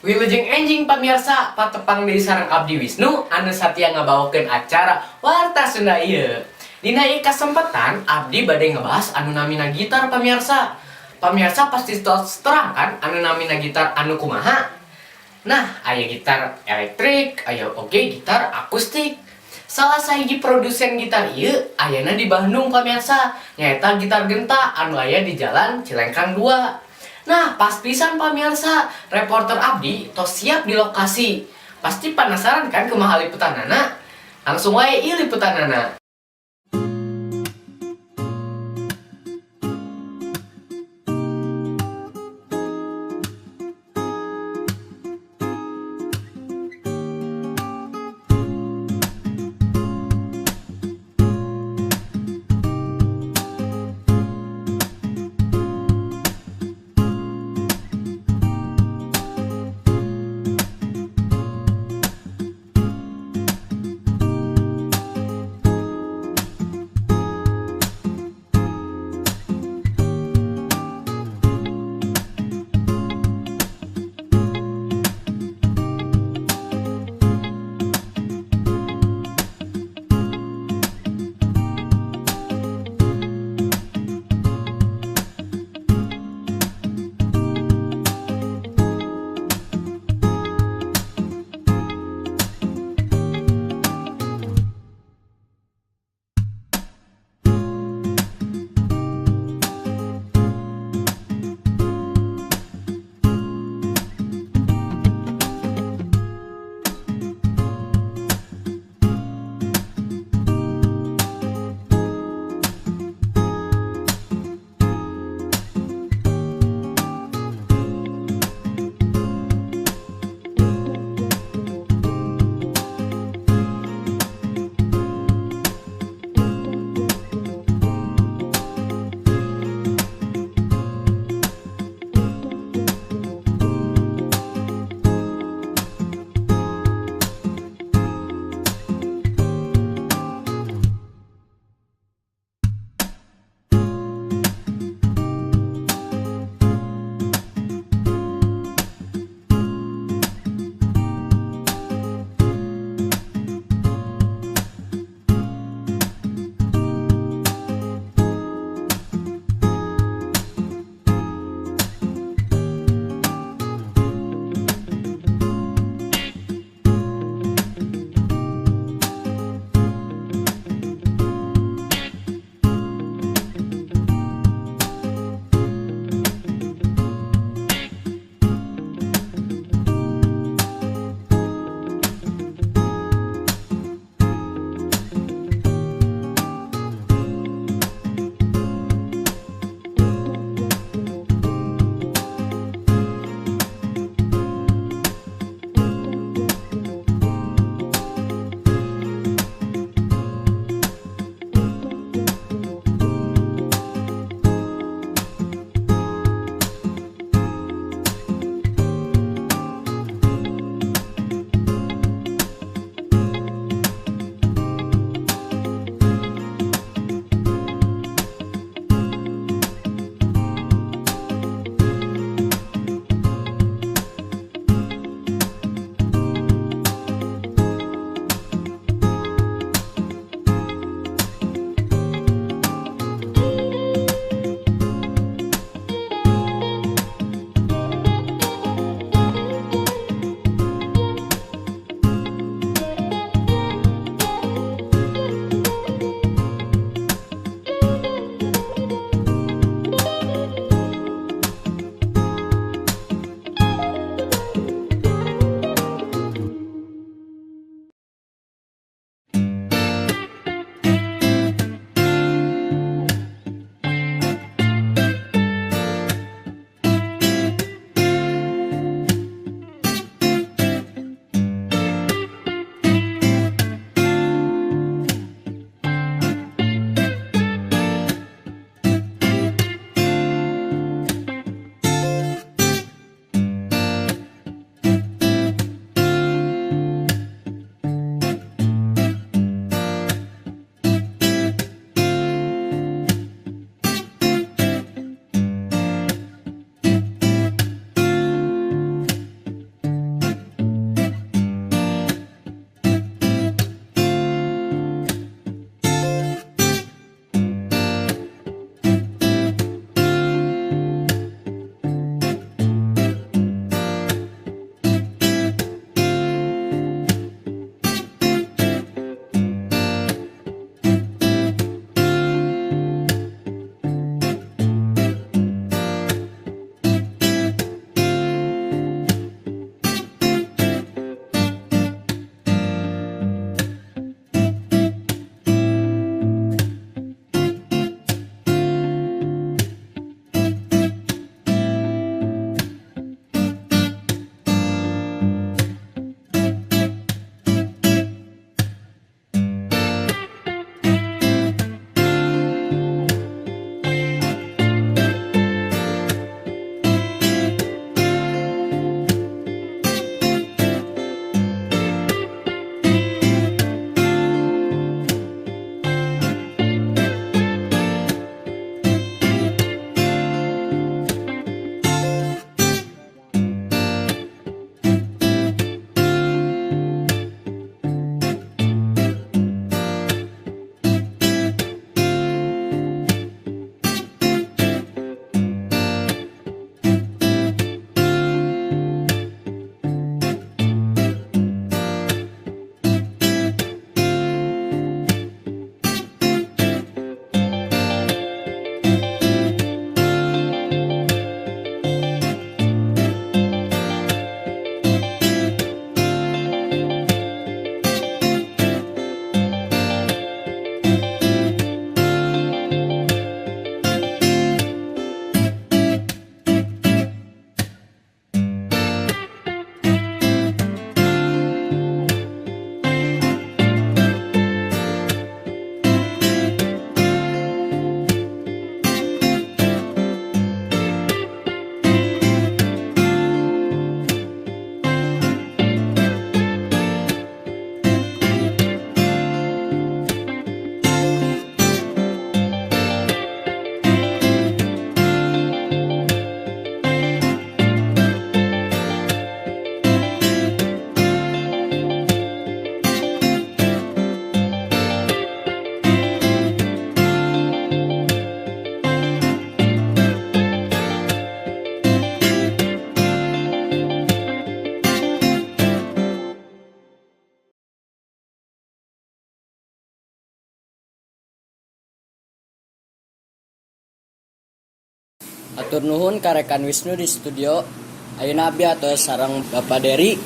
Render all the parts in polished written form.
Wilujeng enjing pamirsa patepang deui sareng Abdi Wisnu anu satia ngabawakeun acara Warta Sunda ieu. Dina ieu kasempatan Abdi bade ngebahas anu namina gitar pamirsa. Pamirsa pasti tos terang kan anu namina gitar anu kumaha? Nah, aya gitar elektrik, aya oge gitar akustik. Salah sahiji produsen gitar ieu ayana di Bandung pamirsa, nyaeta Gitar Genta anu aya di Jalan Cilengkang 2. Nah, pas pisan pamirsa, reporter Abdi tos siap di lokasi. Pasti penasaran kan kumaha liputanana? Langsung wae ieu liputanana. Atur nuhun karekan Wisnu di studio. Ayeuna abdi atos sareng Bapak Dery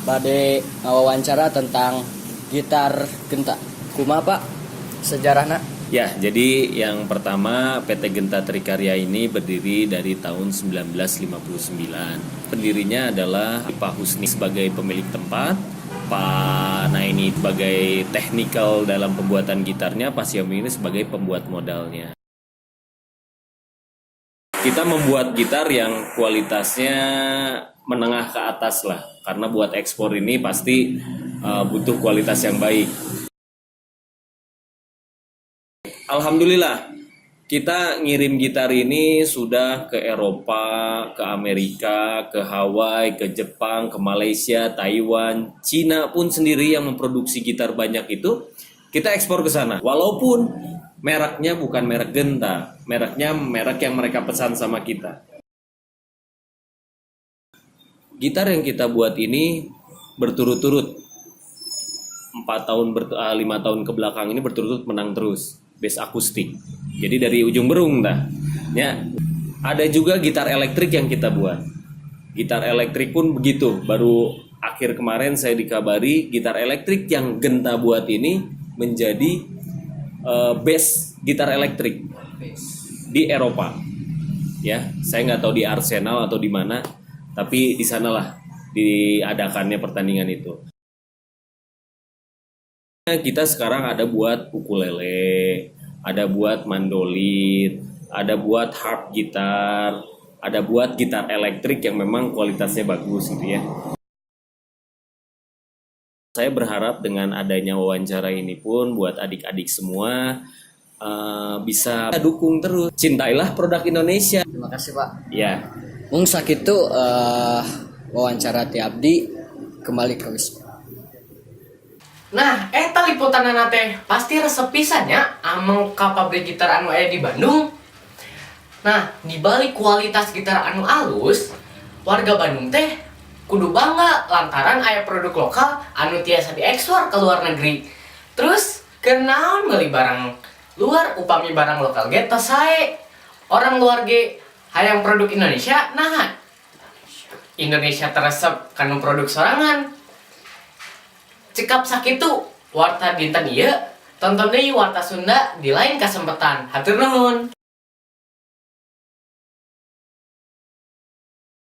bade ngawawancara tentang gitar genta. Kumaha Pak sejarahna? Ya, jadi yang pertama PT Genta Trikarya ini berdiri dari tahun 1959. Pendirinya adalah Pak Husni sebagai pemilik tempat, Pak Naini sebagai teknikal dalam pembuatan gitarnya, Pak Xiaomi ini sebagai pembuat modalnya. Kita membuat gitar yang kualitasnya menengah ke atas lah, karena buat ekspor ini pasti butuh kualitas yang baik. Alhamdulillah, kita ngirim gitar ini sudah ke Eropa, ke Amerika, ke Hawaii, ke Jepang, ke Malaysia, Taiwan, Cina pun sendiri yang memproduksi gitar banyak itu, kita ekspor ke sana. Walaupun mereknya bukan merek Genta, mereknya merek yang mereka pesan sama kita. Gitar yang kita buat ini berturut-turut 5 tahun ke belakang ini berturut-turut menang terus, bass akustik. Jadi dari ujung berung dah. Ya, ada juga gitar elektrik yang kita buat. Gitar elektrik pun begitu. Baru akhir kemarin saya dikabari gitar elektrik yang Genta buat ini menjadi bass gitar elektrik di Eropa. Ya, saya nggak tahu di Arsenal atau di mana, tapi di sanalah diadakannya pertandingan itu. Kita sekarang ada buat ukulele, ada buat mandolin, ada buat harp gitar, ada buat gitar elektrik yang memang kualitasnya bagus gitu ya. Saya berharap dengan adanya wawancara ini pun buat adik-adik semua bisa dukung terus. Cintailah produk Indonesia. Terima kasih Pak. Ya. Mung sakitu wawancara ti abdi kembali ke Wisnu. Nah, eta liputanana teh pasti resep pisannya ameng ka pabrik gitar anu aya di Bandung. Nah, di balik kualitas gitar anu alus, warga Bandung teh kudu bangga lantaran aya produk lokal anu tiasa diekspor ke luar negeri. Terus kenaon meuli barang luar upami barang lokal ge tos sae. Orang luar ge hayang produk Indonesia, nah Indonesia teresep kanu produk sorangan. Cekap sakitu warta dinten ieu tonton deui warta Sunda di lain kesempatan. Hatur nuhun.